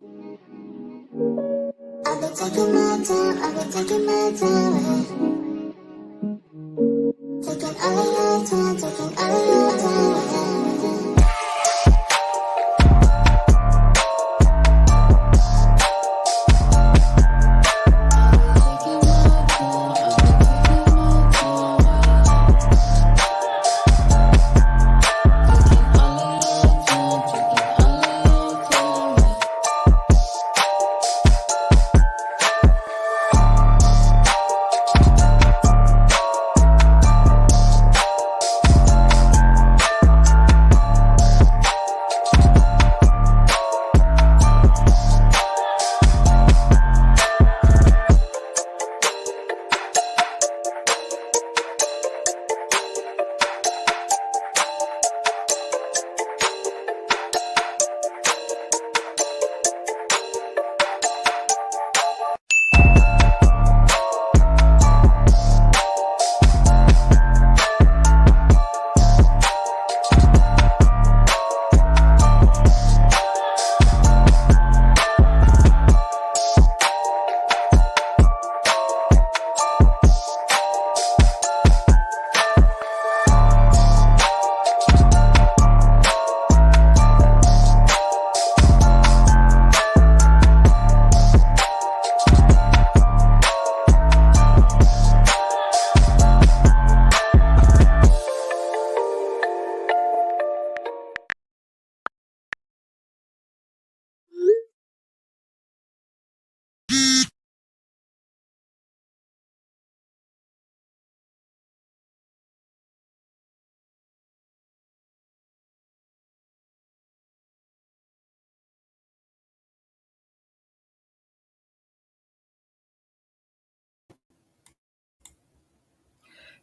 I've been taking my time, taking all of your time, taking all of your time.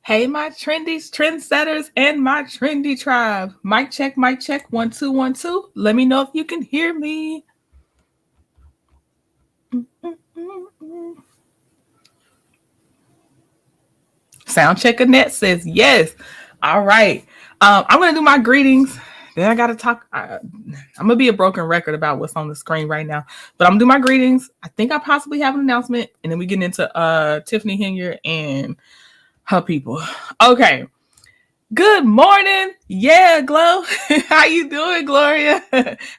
Hey, my trendies, trendsetters, and my trendy tribe. Mic check, 1 2 1 2. Let me know if you can hear me. Sound check Annette says yes. All right. I'm going to do my greetings. Then I got to talk. I'm going to be a broken record about what's on the screen right now. But I'm going to do my greetings. I think I possibly have an announcement. And then we get into Tiffany Henyard and her people. Okay. Good morning. Yeah, Glow. How you doing, Gloria?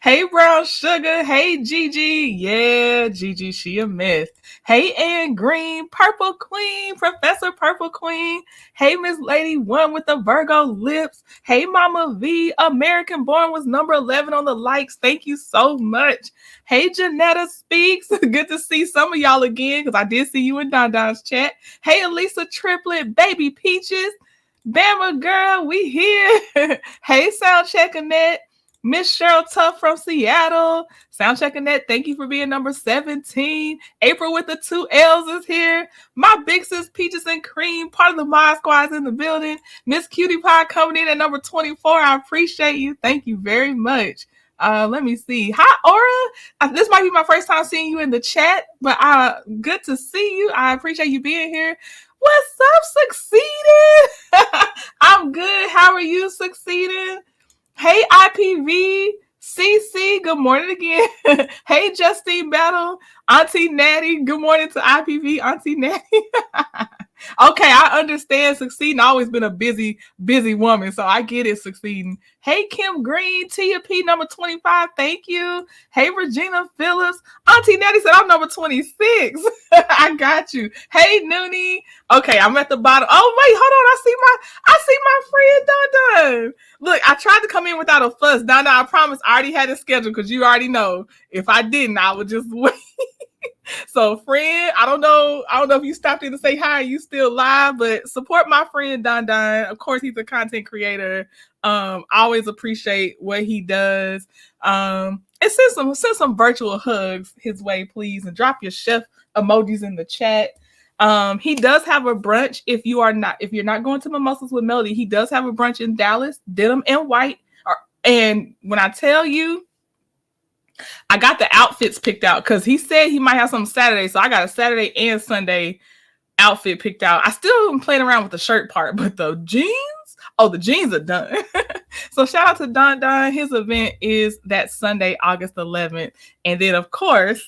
Hey, Brown Sugar. Hey, Gigi. Yeah, Gigi, she a mess. Hey, Ann Green, Purple Queen, Professor Purple Queen. Hey, Miss Lady One with the Virgo lips. Hey, Mama V, American Born was number 11 on the likes. Thank you so much. Hey, Janetta Speaks. Good to see some of y'all again because I did see you in Don Don's chat. Hey, Elisa Triplet, Baby Peaches. Bama girl, we here. Hey, Soundcheck Annette. Miss Cheryl Tuff from Seattle. Soundcheck Annette, thank you for being number 17. April with the 2 L's is here. My big sis Peaches and Cream, part of the Mod Squad is in the building. Miss Cutie Pie coming in at number 24. I appreciate you. Thank you very much. Let me see. Hi, Aura. This might be my first time seeing you in the chat, but good to see you. I appreciate you being here. What's up, Succeeding? I'm good. How are you, Succeeding? Hey, IPV. CC, good morning again. Hey, Justine Battle. Auntie Natty, good morning to IPV, Auntie Natty. Okay, I understand Succeeding. I've always been a busy woman, so I get it, Succeeding. Hey, Kim Green, Tia P, number 25, thank you. Hey, Regina Phillips. Auntie Natty said I'm number 26. I got you. Hey, Noonie. Okay, I'm at the bottom. Oh, wait, hold on. I see my friend Don Don. Look, I tried to come in without a fuss. Don Don, I promise I already had it scheduled because you already know. If I didn't, I would just wait. So, friend, I don't know if you stopped in to say hi, you still live, but support my friend Don Don. Of course, he's a content creator. I always appreciate what he does. And send some virtual hugs his way, please, and drop your chef emojis in the chat. He does have a brunch. If you're not going to Mimosas with Melody, he does have a brunch in Dallas, denim and white. And when I tell you, I got the outfits picked out because he said he might have some Saturday. So I got a Saturday and Sunday outfit picked out. I still am playing around with the shirt part, but the jeans, Oh, the jeans are done. So shout out to Don Don. His event is that Sunday, August 11th. And then of course,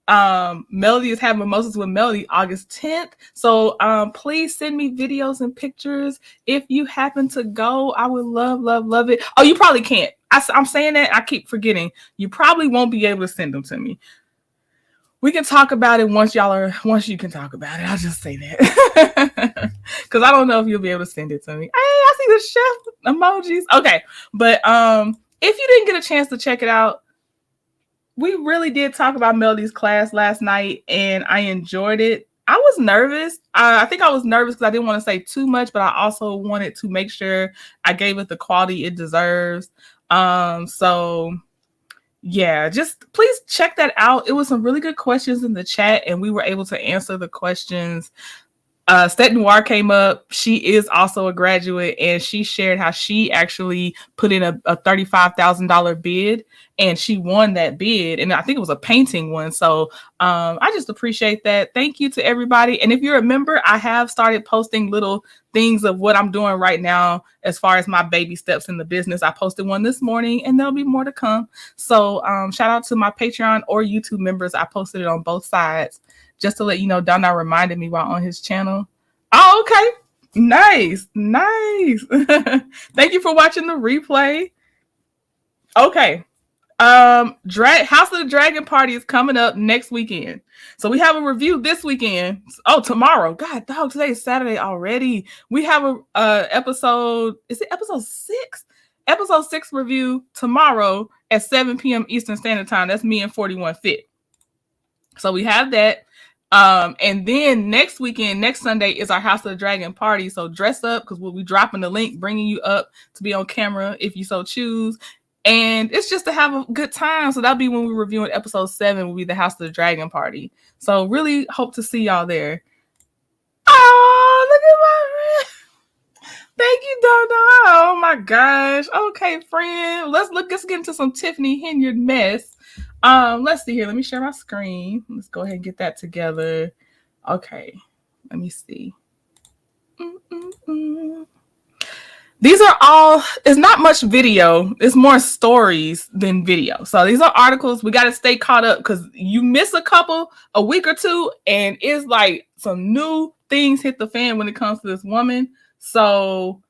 Melody is having Mimosas with Melody August 10th. So please send me videos and pictures if you happen to go. I would love it. Oh, you probably can't. I'm saying that, I keep forgetting. You probably won't be able to send them to me. We can talk about it once you can talk about it. I'll just say that. Because I don't know if you'll be able to send it to me. Hey, I see the chef emojis. Okay. But if you didn't get a chance to check it out, we really did talk about Melody's class last night, and I enjoyed it. I was nervous. I think I was nervous because I didn't want to say too much, but I also wanted to make sure I gave it the quality it deserves. So yeah, just please check that out. It was some really good questions in the chat, and we were able to answer the questions. Stet Noir came up. She is also a graduate, and she shared how she actually put in a $35,000 bid, and she won that bid. And I think it was a painting one. So I just appreciate that. Thank you to everybody. And if you're a member, I have started posting little things of what I'm doing right now as far as my baby steps in the business. I posted one this morning, and there'll be more to come. So shout out to my Patreon or YouTube members. I posted it on both sides. Just to let you know, Donna reminded me while on his channel. Oh, okay. Nice. Thank you for watching the replay. Okay. House of the Dragon Party is coming up next weekend. So we have a review this weekend. Oh, tomorrow. God, dog, today is Saturday already. We have a episode. Is it episode 6? Episode 6 review tomorrow at 7 p.m. Eastern Standard Time. That's me and 41 Fit. So we have that. And then next weekend, next Sunday is our House of the Dragon party. So dress up because we'll be dropping the link, bringing you up to be on camera if you so choose. And it's just to have a good time. So that'll be when we're reviewing episode 7 will be the House of the Dragon party. So really hope to see y'all there. Oh, look at my thank you, Donna. Oh my gosh. Okay, friend. Let's get into some Tiffany Henyard mess. Let's see here. Let me share my screen. Let's go ahead and get that together. Okay, let me see. These are all, it's not much video. It's more stories than video. So these are articles. We got to stay caught up because you miss a week or two, and it's like some new things hit the fan when it comes to this woman. So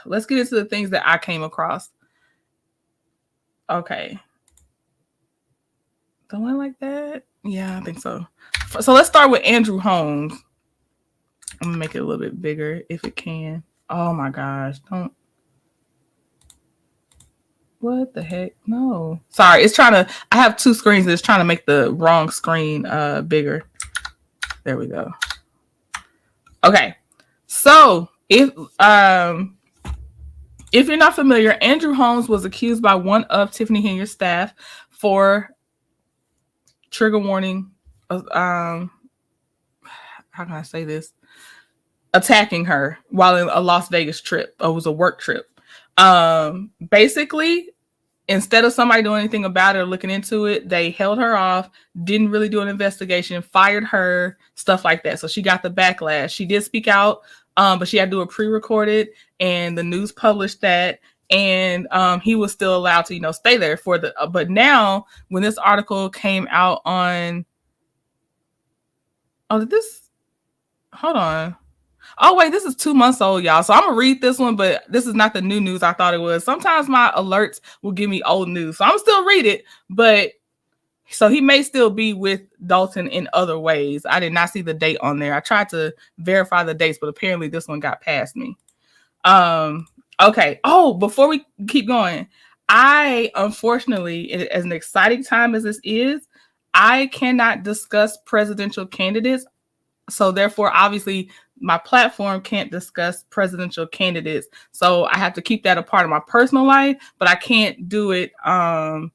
let's get into the things that I came across. Okay. The one like that? Yeah, I think so. So let's start with Andrew Holmes. I'm gonna make it a little bit bigger if it can. Oh my gosh, don't. What the heck? No. Sorry, it's trying to, I have 2 screens and it's trying to make the wrong screen bigger. There we go. Okay. So if you're not familiar, Andrew Holmes was accused by one of Tiffany Henyard's staff for trigger warning, how can I say this? Attacking her while in a Las Vegas trip. It was a work trip. Basically, instead of somebody doing anything about it or looking into it, they held her off, didn't really do an investigation, fired her, stuff like that. So she got the backlash. She did speak out, but she had to do it pre-recorded, and the news published that. And he was still allowed to, stay there for the. But now, when this article came out on, hold on. Oh wait, this is 2 months old, y'all. So I'm gonna read this one, but this is not the new news I thought it was. Sometimes my alerts will give me old news, so I'm still read it. But so he may still be with Dalton in other ways. I did not see the date on there. I tried to verify the dates, but apparently this one got past me. Okay. Oh, before we keep going, I unfortunately, as an exciting time as this is, I cannot discuss presidential candidates. So therefore, obviously, my platform can't discuss presidential candidates. So I have to keep that a part of my personal life, but I can't do it. I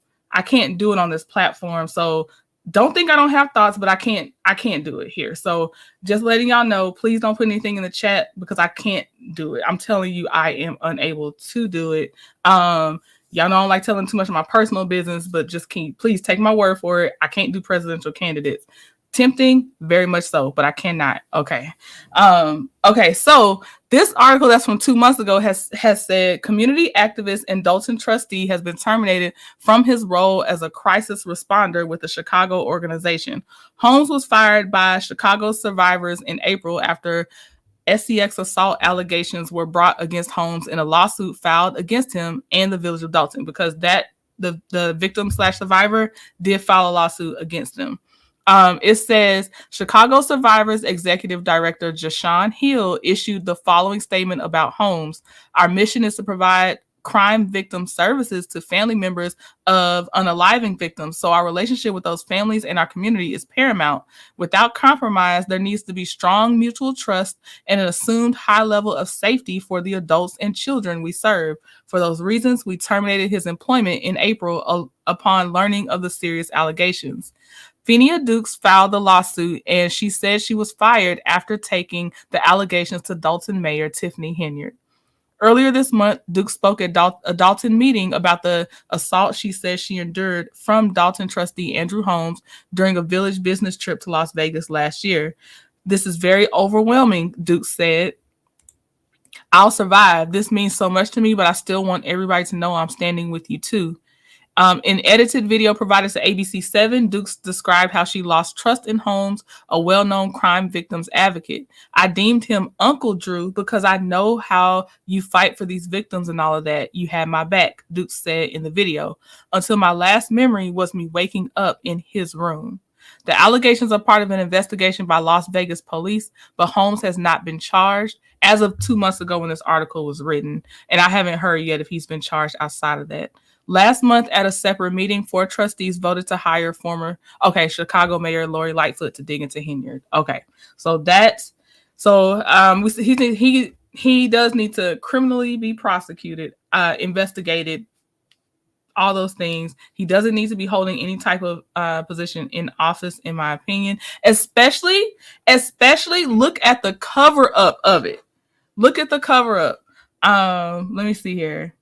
can't do it on this platform. So don't think I don't have thoughts, but I can't do it here. So just letting y'all know, please don't put anything in the chat because I can't do it. I'm telling you, I am unable to do it. Y'all know I don't like telling too much of my personal business, but just please take my word for it. I can't do presidential candidates. Tempting, very much so, but I cannot. Okay. Okay. So This article that's from 2 months ago has said community activist and Dalton trustee has been terminated from his role as a crisis responder with the Chicago organization. Holmes was fired by Chicago survivors in April after SCX assault allegations were brought against Holmes in a lawsuit filed against him and the village of Dalton, because the victim slash survivor did file a lawsuit against him. It says Chicago Survivors Executive Director Jashawn Hill issued the following statement about Holmes. Our mission is to provide crime victim services to family members of unaliving victims. So our relationship with those families and our community is paramount. Without compromise, there needs to be strong mutual trust and an assumed high level of safety for the adults and children we serve. For those reasons, we terminated his employment in April upon learning of the serious allegations. Phenia Dukes filed the lawsuit, and she said she was fired after taking the allegations to Dalton Mayor Tiffany Henyard. Earlier this month, Dukes spoke at a Dalton meeting about the assault she says she endured from Dalton trustee Andrew Holmes during a village business trip to Las Vegas last year. This is very overwhelming, Dukes said. I'll survive. This means so much to me, but I still want everybody to know I'm standing with you too. In edited video provided to ABC7, Dukes described how she lost trust in Holmes, a well-known crime victims advocate. I deemed him Uncle Drew because I know how you fight for these victims and all of that. You had my back, Dukes said in the video, until my last memory was me waking up in his room. The allegations are part of an investigation by Las Vegas police, but Holmes has not been charged as of 2 months ago when this article was written, and I haven't heard yet if he's been charged outside of that. Last month, at a separate meeting, 4 trustees voted to hire Chicago Mayor Lori Lightfoot to dig into Henyard. Okay, so he does need to criminally be prosecuted, investigated, all those things. He doesn't need to be holding any type of position in office, in my opinion. Especially look at the cover up of it. Look at the cover up. Let me see here.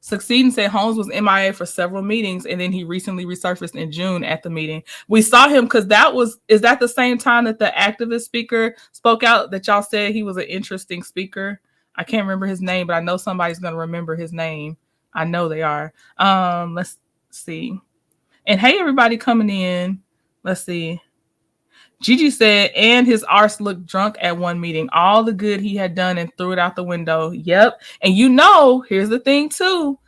Succeeding said Holmes was MIA for several meetings, and then he recently resurfaced in June at the meeting. We saw him because is that the same time that the activist speaker spoke out that y'all said he was an interesting speaker? I can't remember his name, but I know somebody's going to remember his name. I know they are. Let's see. And hey, everybody coming in. Let's see. Gigi said, and his arse looked drunk at one meeting. All the good he had done and threw it out the window. Yep. And here's the thing too.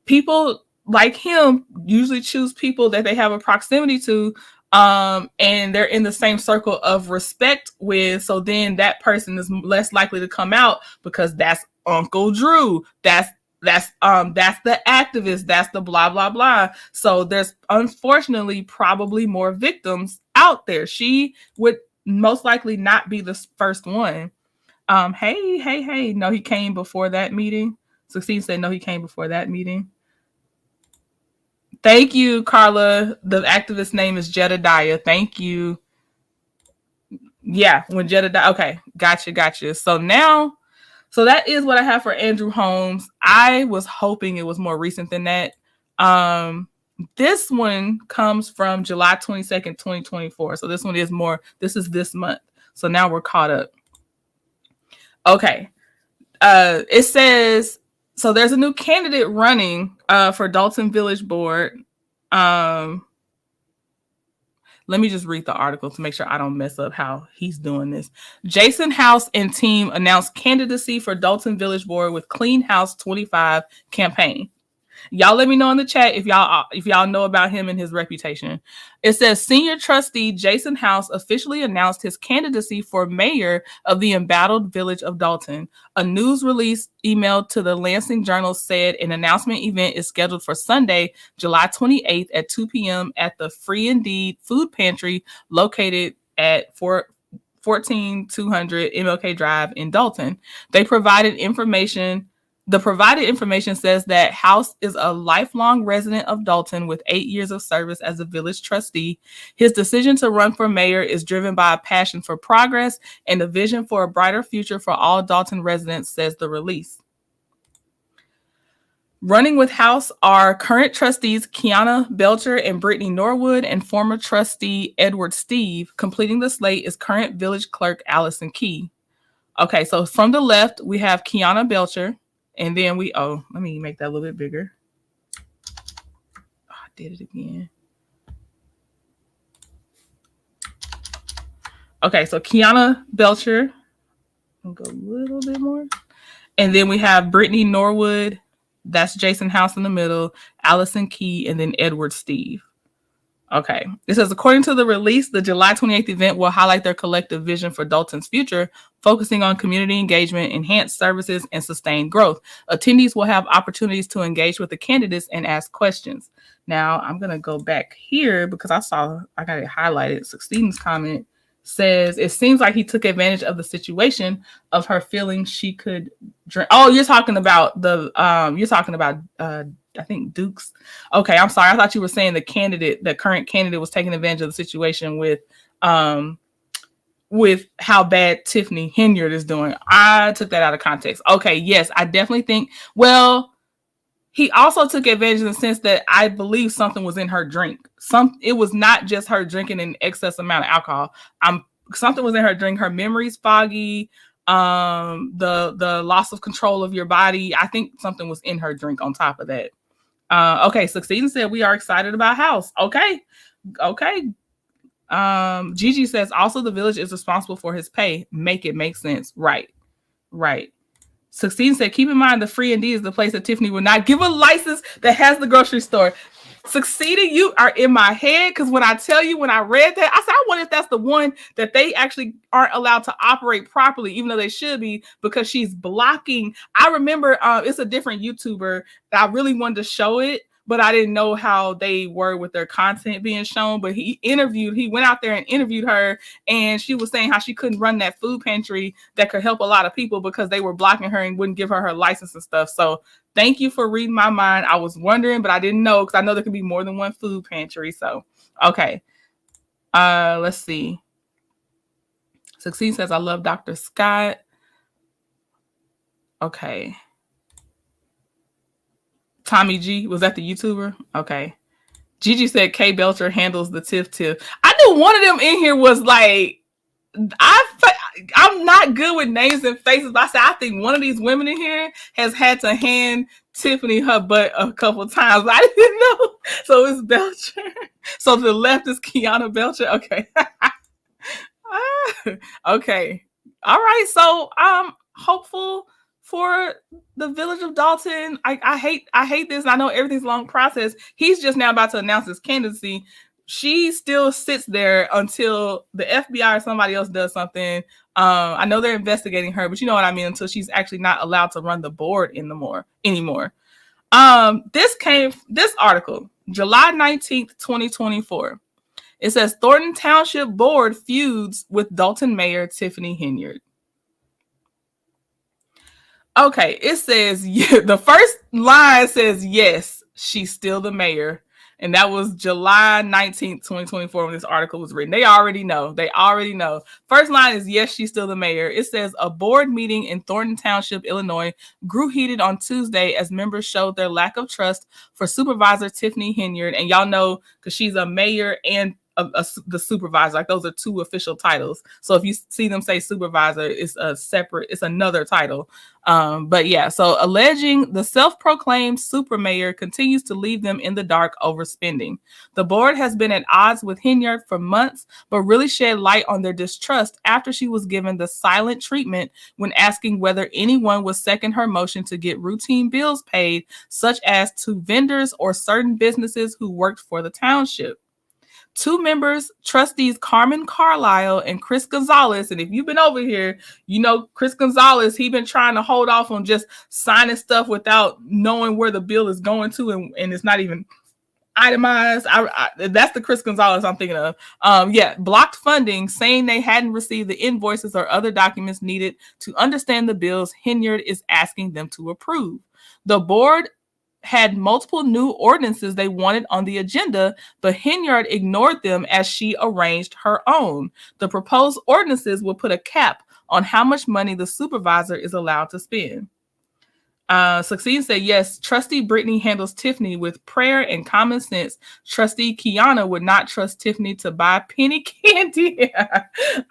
People like him usually choose people that they have a proximity to, and they're in the same circle of respect with. So then that person is less likely to come out because that's Uncle Drew. That's the activist. That's the blah, blah, blah. So there's unfortunately probably more victims out there. She would most likely not be the first one. Hey. No, he came before that meeting. Succeed said no, he came before that meeting. Thank you, Carla. The activist name is Jedediah. Thank you. Yeah, when Jedediah. Okay, gotcha. So that is what I have for Andrew Holmes. I was hoping it was more recent than that. This one comes from July 22nd, 2024. So this one is more, this is this month. So now we're caught up. Okay. It says, so there's a new candidate running for Dalton Village Board. Let me just read the article to make sure I don't mess up how he's doing this. Jason House and team announced candidacy for Dalton Village Board with Clean House 25 campaign. Y'all let me know in the chat if y'all know about him and his reputation. It says senior trustee Jason House officially announced his candidacy for mayor of the embattled village of Dalton. A news release emailed to the Lansing Journal said an announcement event is scheduled for Sunday, July 28th at 2 p.m. at the Free Indeed Food Pantry located at 14200 MLK Drive in Dalton. The provided information says that House is a lifelong resident of Dalton with 8 years of service as a village trustee. His decision to run for mayor is driven by a passion for progress and a vision for a brighter future for all Dalton residents, says the release. Running with House are current trustees Kiana Belcher and Brittany Norwood and former trustee Edward Steve. Completing the slate is current village clerk Allison Key. Okay, so from the left, we have Kiana Belcher. And then let me make that a little bit bigger. Oh, I did it again. Okay, so Kiana Belcher. I'll go a little bit more. And then we have Brittany Norwood. That's Jason House in the middle. Allison Key, and then Edward Steve. Okay. It says, according to the release, the July 28th event will highlight their collective vision for Dalton's future, focusing on community engagement, enhanced services, and sustained growth. Attendees will have opportunities to engage with the candidates and ask questions. Now, I'm going to go back here because I got it highlighted. Succeeding's comment says, it seems like he took advantage of the situation of her feeling she could drink. Oh, you're talking about I think Dukes. Okay, I'm sorry. I thought you were saying the current candidate was taking advantage of the situation with how bad Tiffany Henyard is doing. I took that out of context. Okay, yes, I definitely think, well, he also took advantage in the sense that I believe something was in her drink. It was not just her drinking an excess amount of alcohol. Something was in her drink. Her memory's foggy. The loss of control of your body. I think something was in her drink on top of that. Okay, Succeeding said we are excited about House. Okay. Gigi says also the village is responsible for his pay. Make it make sense. Right. Succeeding said, keep in mind the Free and D is the place that Tiffany will not give a license that has the grocery store. Succeeding, you are in my head because when I read that, I said, I wonder if that's the one that they actually aren't allowed to operate properly, even though they should be, because she's blocking. I remember it's a different YouTuber that I really wanted to show it, but I didn't know how they were with their content being shown. But he went out there and interviewed her, and she was saying how she couldn't run that food pantry that could help a lot of people because they were blocking her and wouldn't give her license and stuff. So thank you for reading my mind. I was wondering, but I didn't know because I know there can be more than one food pantry. So, okay. Let's see. Succeed says, I love Dr. Scott. Okay. Tommy G, was that the YouTuber? Okay. Gigi said Kay Belcher handles the tiff. I knew one of them in here was like, I'm not good with names and faces, but I think one of these women in here has had to hand Tiffany her butt a couple of times. I didn't know. So it's Belcher. So the left is Kiana Belcher. Okay. Okay. All right. So I'm hopeful for the village of Dalton. I hate this. I know everything's a long process. He's just now about to announce his candidacy. She still sits there until the FBI or somebody else does something. I know they're investigating her, but you know what I mean, until she's actually not allowed to run the board anymore. This article, July 19th, 2024. It says Thornton Township Board feuds with Dalton Mayor Tiffany Henyard. Okay, it says, the first line says, yes, she's still the mayor. And that was July 19th, 2024 when this article was written. They already know. First line is, yes, she's still the mayor. It says, a board meeting in Thornton Township, Illinois, grew heated on Tuesday as members showed their lack of trust for Supervisor Tiffany Henyard. And y'all know, because she's a mayor and the supervisor, like those are two official titles. So if you see them say supervisor, it's another title. But yeah, so alleging the self-proclaimed super mayor continues to leave them in the dark over spending. The board has been at odds with Henyard for months, but really shed light on their distrust after she was given the silent treatment when asking whether anyone would second her motion to get routine bills paid, such as to vendors or certain businesses who worked for the township. Two members, trustees Carmen Carlisle and Chris Gonzalez, and if you've been over here, you know Chris Gonzalez, he's been trying to hold off on just signing stuff without knowing where the bill is going to, and it's not even itemized. That's the Chris Gonzalez I'm thinking of. Blocked funding, saying they hadn't received the invoices or other documents needed to understand the bills Henyard is asking them to approve. The board had multiple new ordinances they wanted on the agenda, but Henyard ignored them as she arranged her own. The proposed ordinances will put a cap on how much money the supervisor is allowed to spend. Succeed said, yes, Trustee Brittany handles Tiffany with prayer and common sense. Trustee Kiana would not trust Tiffany to buy penny candy.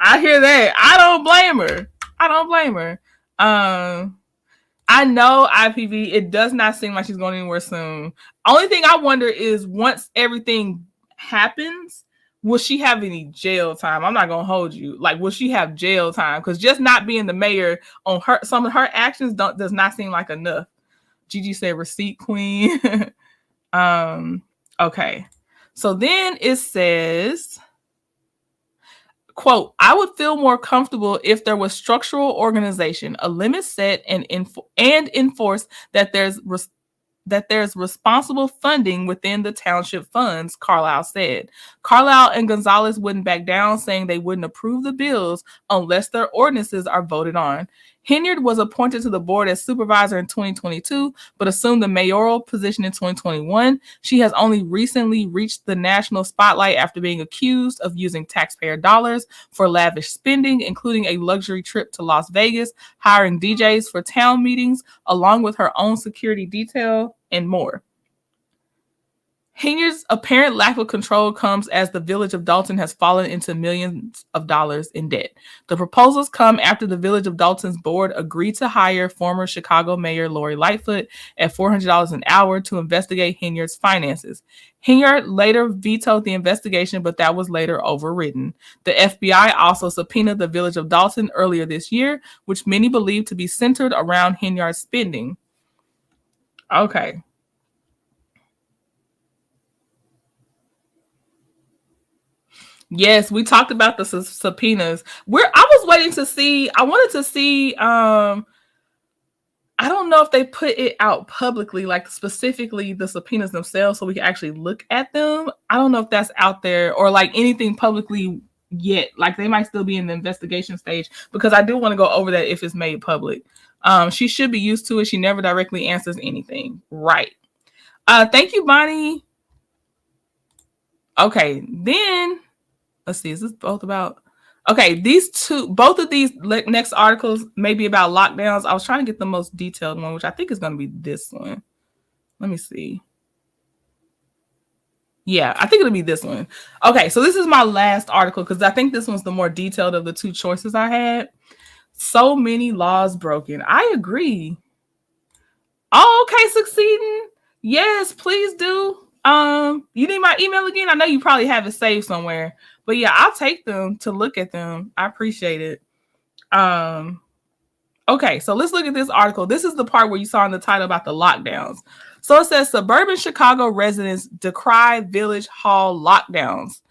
I hear that. I don't blame her. I don't blame her. I know IPV, it does not seem like she's going anywhere soon. Only thing I wonder is once everything happens, will she have any jail time? I'm not gonna hold you. Like, will she have jail time? Because just not being the mayor on her, some of her actions does not seem like enough. Gigi said receipt queen. Okay. So then it says, quote, I would feel more comfortable if there was structural organization, a limit set and enforced that there's responsible funding within the township funds, Carlisle said. Carlisle and Gonzalez wouldn't back down, saying they wouldn't approve the bills unless their ordinances are voted on. Henyard was appointed to the board as supervisor in 2022, but assumed the mayoral position in 2021. She has only recently reached the national spotlight after being accused of using taxpayer dollars for lavish spending, including a luxury trip to Las Vegas, hiring DJs for town meetings, along with her own security detail, and more. Henyard's apparent lack of control comes as the village of Dalton has fallen into millions of dollars in debt. The proposals come after the village of Dalton's board agreed to hire former Chicago Mayor Lori Lightfoot at $400 an hour to investigate Henyard's finances. Henyard later vetoed the investigation, but that was later overridden. The FBI also subpoenaed the village of Dalton earlier this year, which many believe to be centered around Henyard's spending. Okay. Yes, we talked about the subpoenas. I was waiting to see. I wanted to see. I don't know if they put it out publicly, like specifically the subpoenas themselves, so we can actually look at them. I don't know if that's out there or like anything publicly yet. Like they might still be in the investigation stage because I do want to go over that if it's made public. She should be used to it. She never directly answers anything. Right. Thank you, Bonnie. Okay, then. Let's see, is this both about? Okay, both of these next articles may be about lockdowns. I was trying to get the most detailed one, which I think is going to be this one. Let me see. Yeah, I think it'll be this one. Okay, so this is my last article because I think this one's the more detailed of the two choices I had. So many laws broken. I agree. Oh, okay, succeeding. Yes, please do. You need my email again? I know you probably have it saved somewhere. But yeah, I'll take them to look at them. I appreciate it. Okay, so let's look at this article. This is the part where you saw in the title about the lockdowns. So it says suburban Chicago residents decry village hall lockdowns.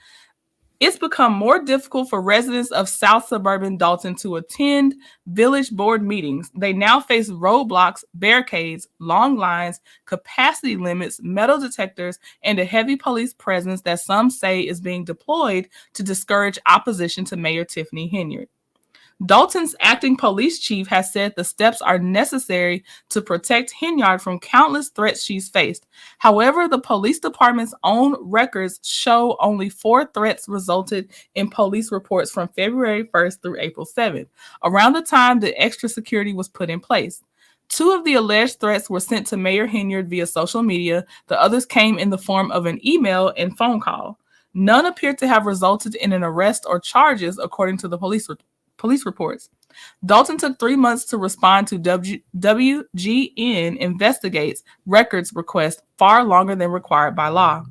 It's become more difficult for residents of South Suburban Dalton to attend village board meetings. They now face roadblocks, barricades, long lines, capacity limits, metal detectors, and a heavy police presence that some say is being deployed to discourage opposition to Mayor Tiffany Henyard. Dalton's acting police chief has said the steps are necessary to protect Henyard from countless threats she's faced. However, the police department's own records show only 4 threats resulted in police reports from February 1st through April 7th, around the time the extra security was put in place. 2 of the alleged threats were sent to Mayor Henyard via social media. The others came in the form of an email and phone call. None appeared to have resulted in an arrest or charges, according to the police reports. Dalton took 3 months to respond to WGN Investigates records request, far longer than required by law.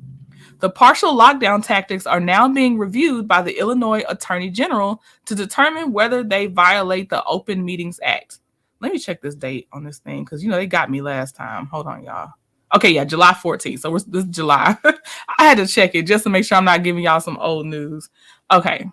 The partial lockdown tactics are now being reviewed by the Illinois Attorney General to determine whether they violate the Open Meetings Act. Let me check this date on this thing because, they got me last time. Hold on, y'all. Okay, yeah, July 14th. So this is July. I had to check it just to make sure I'm not giving y'all some old news. Okay.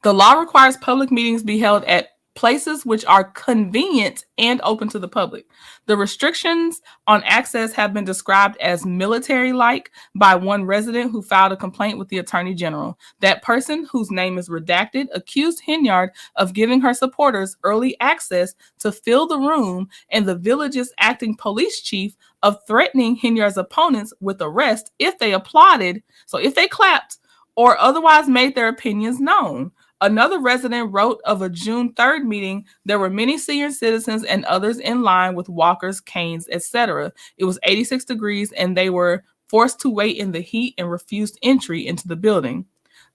The law requires public meetings be held at places which are convenient and open to the public. The restrictions on access have been described as military-like by one resident who filed a complaint with the Attorney General. That person, whose name is redacted, accused Henyard of giving her supporters early access to fill the room and the village's acting police chief of threatening Henyard's opponents with arrest if they applauded, so if they clapped, or otherwise made their opinions known. Another resident wrote of a June 3rd meeting, there were many senior citizens and others in line with walkers, canes, etc. It was 86 degrees and they were forced to wait in the heat and refused entry into the building.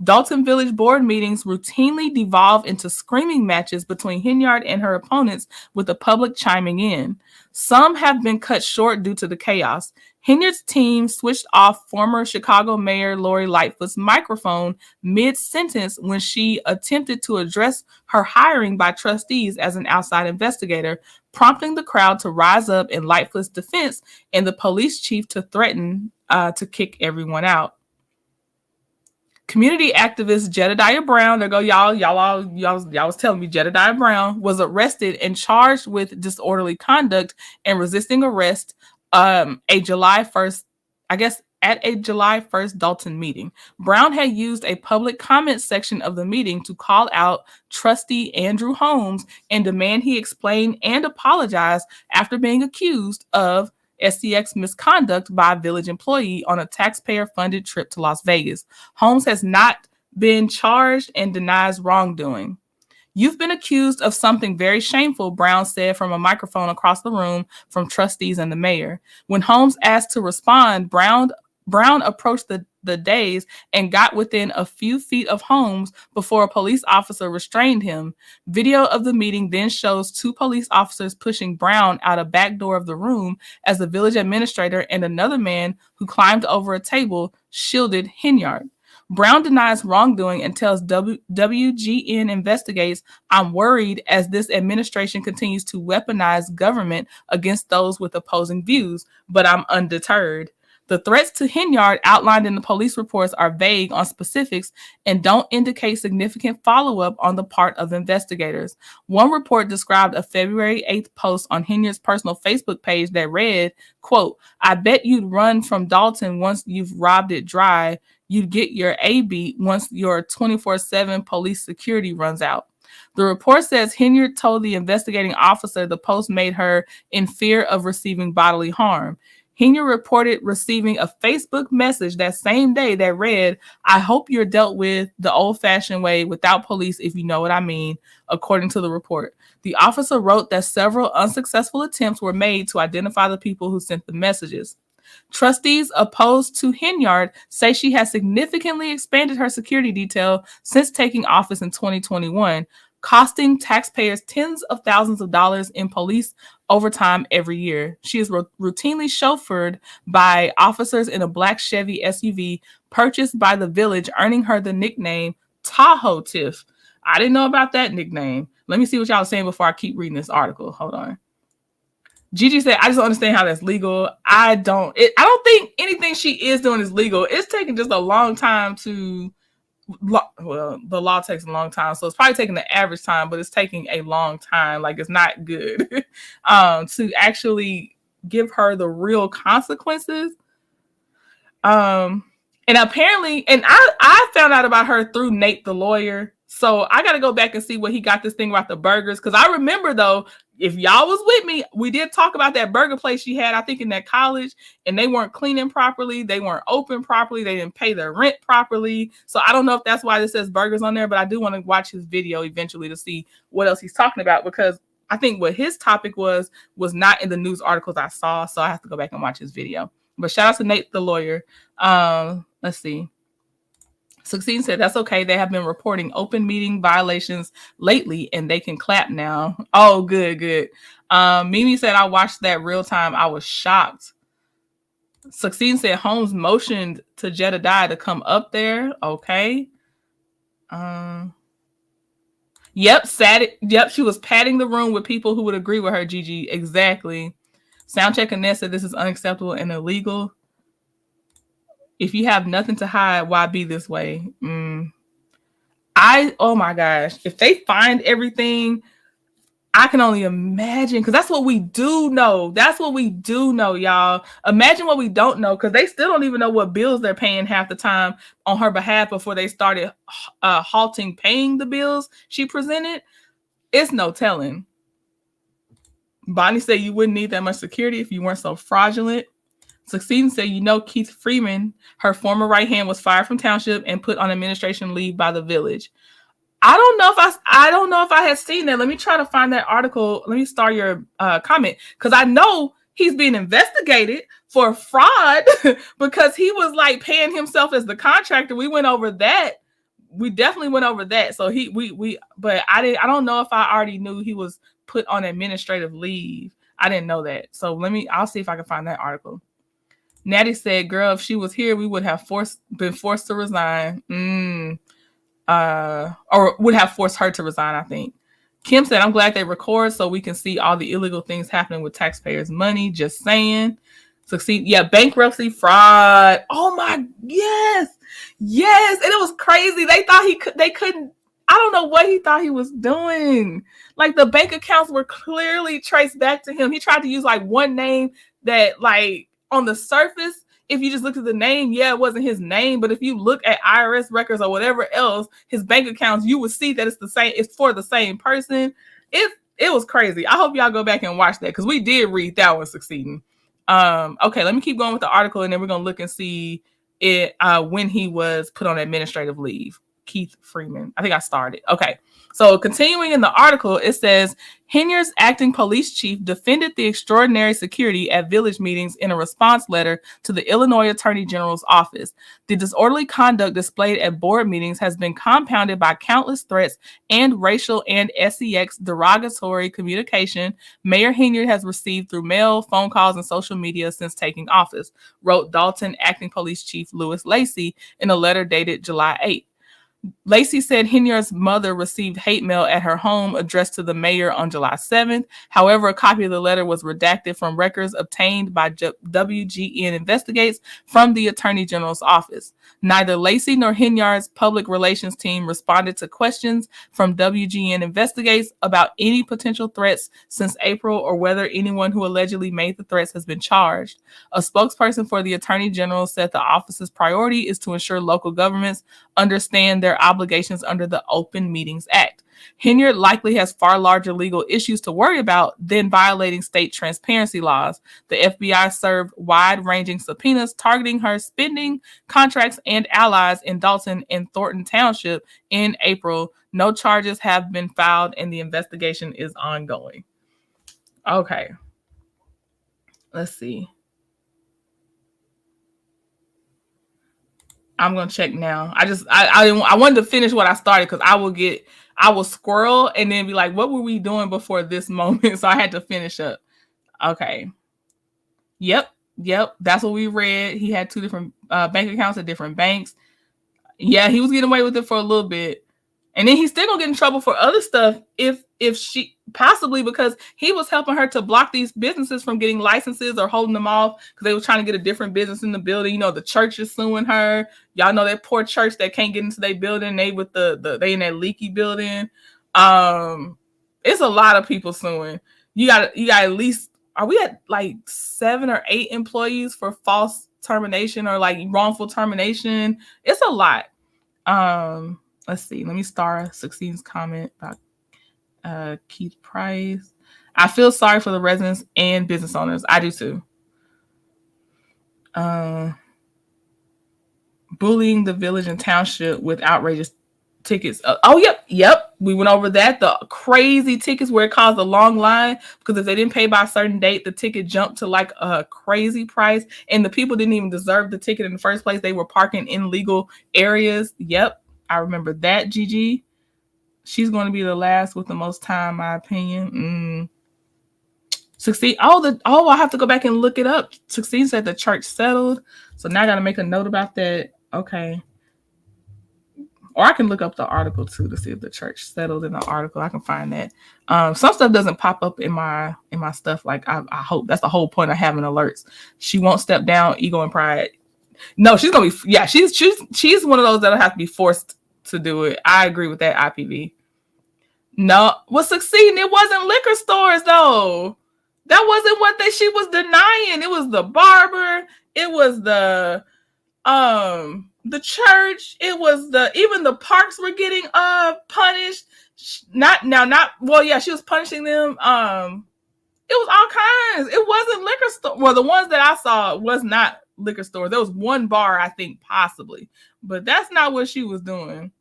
Dalton Village board meetings routinely devolve into screaming matches between Henyard and her opponents, with the public chiming in. Some have been cut short due to the chaos. Henyard's team switched off former Chicago Mayor Lori Lightfoot's microphone mid-sentence when she attempted to address her hiring by trustees as an outside investigator, prompting the crowd to rise up in Lightfoot's defense and the police chief to threaten to kick everyone out. Community activist Jedediah Brown, there go y'all was telling me Jedediah Brown was arrested and charged with disorderly conduct and resisting arrest a July 1st, I guess at a July 1st Dalton meeting. Brown had used a public comment section of the meeting to call out trustee Andrew Holmes and demand he explain and apologize after being accused of SCX misconduct by a village employee on a taxpayer-funded trip to Las Vegas. Holmes has not been charged and denies wrongdoing. You've been accused of something very shameful, Brown said from a microphone across the room from trustees and the mayor. When Holmes asked to respond, Brown approached the dais and got within a few feet of Holmes before a police officer restrained him. Video of the meeting then shows two police officers pushing Brown out a back door of the room as the village administrator and another man who climbed over a table shielded Henyard. Brown denies wrongdoing and tells WGN investigates, "I'm worried as this administration continues to weaponize government against those with opposing views, but I'm undeterred." The threats to Henyard outlined in the police reports are vague on specifics and don't indicate significant follow-up on the part of investigators. One report described a February 8th post on Henyard's personal Facebook page that read, quote, "I bet you'd run from Dalton once you've robbed it dry. You'd get your A beat once your 24/7 police security runs out." The report says Henyard told the investigating officer the post made her in fear of receiving bodily harm. Henyard reported receiving a Facebook message that same day that read, "I hope you're dealt with the old-fashioned way without police, if you know what I mean," according to the report. The officer wrote that several unsuccessful attempts were made to identify the people who sent the messages. Trustees opposed to Henyard say she has significantly expanded her security detail since taking office in 2021, costing taxpayers tens of thousands of dollars in police overtime every year. She is routinely chauffeured by officers in a black Chevy SUV purchased by the village, earning her the nickname Tahoe Tiff. I didn't know about that nickname. Let me see what y'all are saying before I keep reading this article. Hold on. Gigi said, "I just don't understand how that's legal." I don't think anything she is doing is legal. It's taking just a long time to... Well, the law takes a long time, so it's probably taking the average time, but it's taking a long time. Like, it's not good to actually give her the real consequences. And apparently, and I found out about her through Nate the lawyer, so I got to go back and see what he got this thing about the burgers, because I remember, though, if y'all was with me, we did talk about that burger place she had, I think, in that college, and they weren't cleaning properly. They weren't open properly. They didn't pay their rent properly. So I don't know if that's why this says burgers on there, but I do want to watch his video eventually to see what else he's talking about, because I think what his topic was not in the news articles I saw. So I have to go back and watch his video. But shout out to Nate the lawyer. Let's see. Succeed said, "That's okay. They have been reporting open meeting violations lately and they can clap now." Oh, good. Mimi said, "I watched that real time. I was shocked." Succeed said, "Holmes motioned to Jedediah to come up there." Okay. Yep, she was patting the room with people who would agree with her, Gigi. Exactly. Soundcheck Annette said, "This is unacceptable and illegal. If you have nothing to hide, why be this way?" Oh my gosh. If they find everything, I can only imagine, because that's what we do know. That's what we do know, y'all. Imagine what we don't know, because they still don't even know what bills they're paying half the time on her behalf before they started halting paying the bills she presented. It's no telling. Bonnie said, "You wouldn't need that much security if you weren't so fraudulent." Succeeding said, Keith Freeman, her former right hand, was fired from Township and put on administration leave by the village. I don't know if I had seen that. Let me try to find that article. Let me start your comment, because I know he's being investigated for fraud because he was like paying himself as the contractor. We went over that we definitely went over that. So but I don't know if I already knew he was put on administrative leave. I didn't know that. So I'll see if I can find that article. Natty said, girl, if she was here, we would have been forced to resign. Or would have forced her to resign, I think. Kim said, I'm glad they record so we can see all the illegal things happening with taxpayers' money. Just saying. Succeed. Yeah, bankruptcy, fraud. Oh my, yes. Yes. And it was crazy. They thought they couldn't, I don't know what he thought he was doing. Like the bank accounts were clearly traced back to him. He tried to use like one name that like on the surface, if you just look at the name, yeah, it wasn't his name. But if you look at IRS records or whatever else, his bank accounts, you would see that it's the same. It's for the same person. It was crazy. I hope y'all go back and watch that because we did read that one, Succeeding. Okay, let me keep going with the article, and then we're gonna look and see it when he was put on administrative leave. Keith Freeman. I think I started. Okay. So continuing in the article, it says Henyard's acting police chief defended the extraordinary security at village meetings in a response letter to the Illinois Attorney General's office. The disorderly conduct displayed at board meetings has been compounded by countless threats and racial and sex derogatory communication Mayor Henyard has received through mail, phone calls, and social media since taking office, wrote Dalton acting police chief Lewis Lacey in a letter dated July 8th. Lacey said Henyard's mother received hate mail at her home addressed to the mayor on July 7th. However, a copy of the letter was redacted from records obtained by WGN Investigates from the Attorney General's office. Neither Lacey nor Henyard's public relations team responded to questions from WGN Investigates about any potential threats since April or whether anyone who allegedly made the threats has been charged. A spokesperson for the Attorney General said the office's priority is to ensure local governments understand their obligations under the Open Meetings Act. Henyard likely has far larger legal issues to worry about than violating state transparency laws. The FBI served wide-ranging subpoenas targeting her spending, contracts, and allies in Dalton and Thornton Township in April. No charges have been filed, and the investigation is ongoing. Okay. Let's see. I'm gonna check now. I wanted to finish what I started because I will squirrel and then be like, what were we doing before this moment? So I had to finish up. Okay. Yep. That's what we read. He had 2 different bank accounts at different banks. Yeah, he was getting away with it for a little bit. And then he's still gonna get in trouble for other stuff if she possibly because he was helping her to block these businesses from getting licenses or holding them off because they were trying to get a different business in the building. You know, the church is suing her. Y'all know that poor church that can't get into their building. They with they in that leaky building. It's a lot of people suing. You got at least, are we at like 7 or 8 employees for false termination or like wrongful termination? It's a lot. Let's see. Let me star Succeed's comment about Keith Price. I feel sorry for the residents and business owners. I do too. Bullying the village and township with outrageous tickets. Yep. We went over that. The crazy tickets where it caused a long line because if they didn't pay by a certain date, the ticket jumped to like a crazy price. And the people didn't even deserve the ticket in the first place. They were parking in legal areas. Yep. I remember that, Gigi. She's going to be the last with the most time, my opinion. Succeed. I have to go back and look it up. Succeed said the church settled. So now I got to make a note about that. Okay. Or I can look up the article too to see if the church settled in the article. I can find that. Some stuff doesn't pop up in my stuff. Like I hope that's the whole point of having alerts. She won't step down, ego and pride. No, she's gonna be. Yeah, she's one of those that'll have to be forced to do it. I agree with that, IPV. No, Succeeding. It wasn't liquor stores though. That wasn't what she was denying. It was the barber. It was the church. It was even the parks were getting punished. She was punishing them. It was all kinds. It wasn't liquor store. Well, the ones that I saw was not liquor store. There was one bar, I think, possibly, but that's not what she was doing.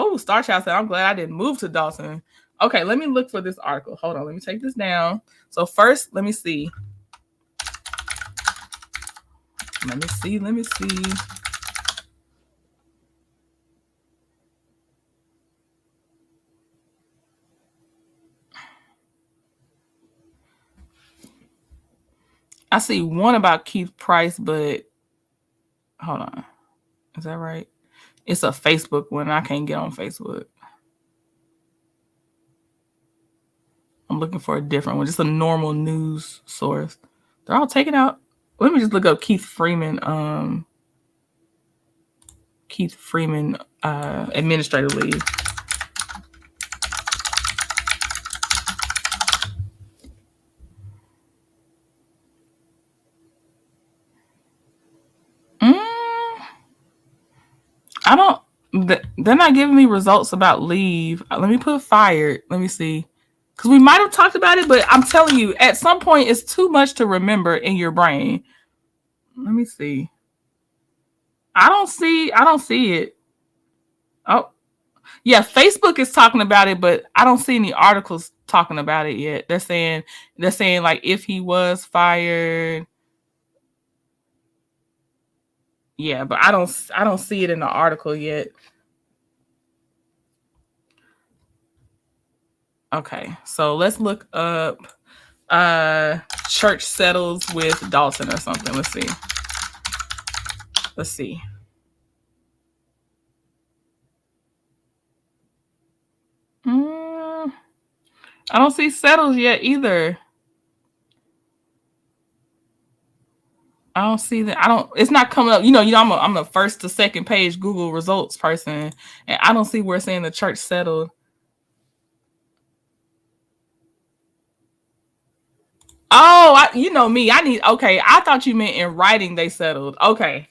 Oh, Star Child said, I'm glad I didn't move to Dawson. Okay, let me look for this article. Hold on, let me take this down. So first, let me see. Let me see. I see one about Keith Price, but hold on. Is that right? It's a Facebook one. I can't get on Facebook. I'm looking for a different one. Just a normal news source. They're all taken out. Let me just look up Keith Freeman. Keith Freeman administrative leave. I don't. They're not giving me results about leave. Let me put fired. Let me see. Because we might have talked about it, but I'm telling you, at some point, it's too much to remember in your brain. Let me see. I don't see it. Oh, yeah, Facebook is talking about it, but I don't see any articles talking about it yet. They're saying like if he was fired. Yeah, but I don't see it in the article yet. Okay, so let's look up church settles with Dalton or something. Let's see. I don't see settles yet either. I don't see that. It's not coming up. I'm a first to second page Google results person, and I don't see where it's saying the church settled. Oh, you know me. Okay. I thought you meant in writing they settled. Okay.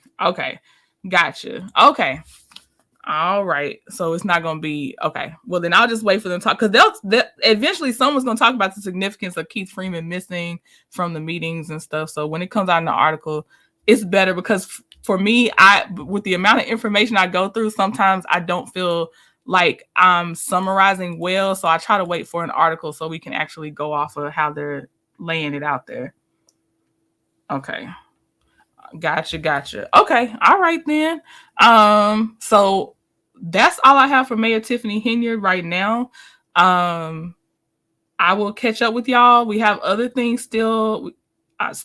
Gotcha. Okay. All right. So it's not going to be okay. Well, then I'll just wait for them to talk because they'll eventually someone's going to talk about the significance of Keith Freeman missing from the meetings and stuff. So when it comes out in the article, it's better because for me, with the amount of information I go through, sometimes I don't feel like I'm summarizing well. So I try to wait for an article so we can actually go off of how they're laying it out there. Okay. Gotcha. Okay. All right then. So that's all I have for Mayor Tiffany Henyard right now. I will catch up with y'all. We have other things still.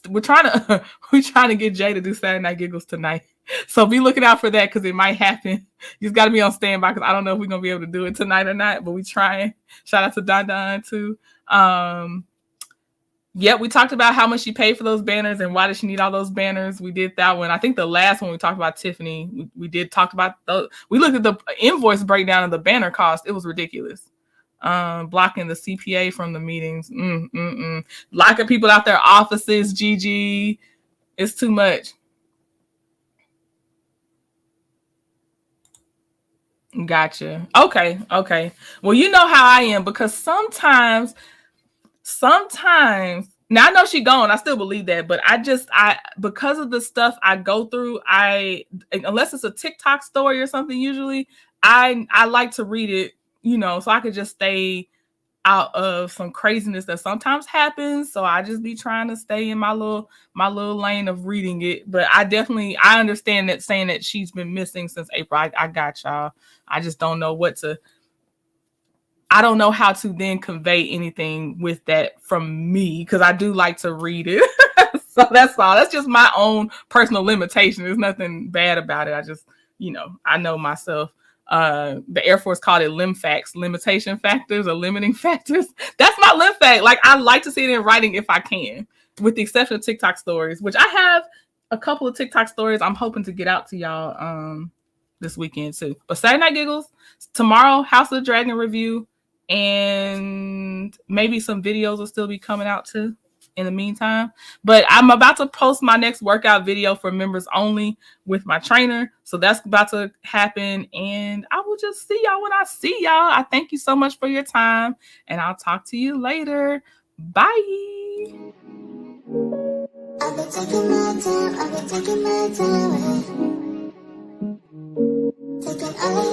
We're trying to get Jay to do Saturday Night Giggles tonight. So be looking out for that because it might happen. You just got to be on standby because I don't know if we're gonna be able to do it tonight or not. But we trying. Shout out to Don too. Yep, we talked about how much she paid for those banners and why does she need all those banners. We did that one. I think the last one we talked about Tiffany, we did talk about those. We looked at the invoice breakdown of the banner cost. It was ridiculous. Blocking the CPA from the meetings. Locking people out their offices, GG. It's too much. Gotcha. Okay. Well, you know how I am because sometimes now I know she gone. I still believe that, but I because of the stuff I go through, unless it's a TikTok story or something, usually I like to read it, so I could just stay out of some craziness that sometimes happens. So I just be trying to stay in my little lane of reading it. But I understand that saying that she's been missing since April. I got y'all. I just don't know I don't know how to then convey anything with that from me because I do like to read it. So that's all. That's just my own personal limitation. There's nothing bad about it. I just, I know myself. The Air Force called it LIMFACTs, limitation factors or limiting factors. That's my LIMFACT. Like I like to see it in writing if I can, with the exception of TikTok stories, which I have a couple of TikTok stories I'm hoping to get out to y'all this weekend too. But Saturday Night Giggles, tomorrow, House of the Dragon review. And maybe some videos will still be coming out too in the meantime. But I'm about to post my next workout video for members only with my trainer. So that's about to happen. And I will just see y'all when I see y'all. I thank you so much for your time. And I'll talk to you later. Bye. I've been taking my time. Taking all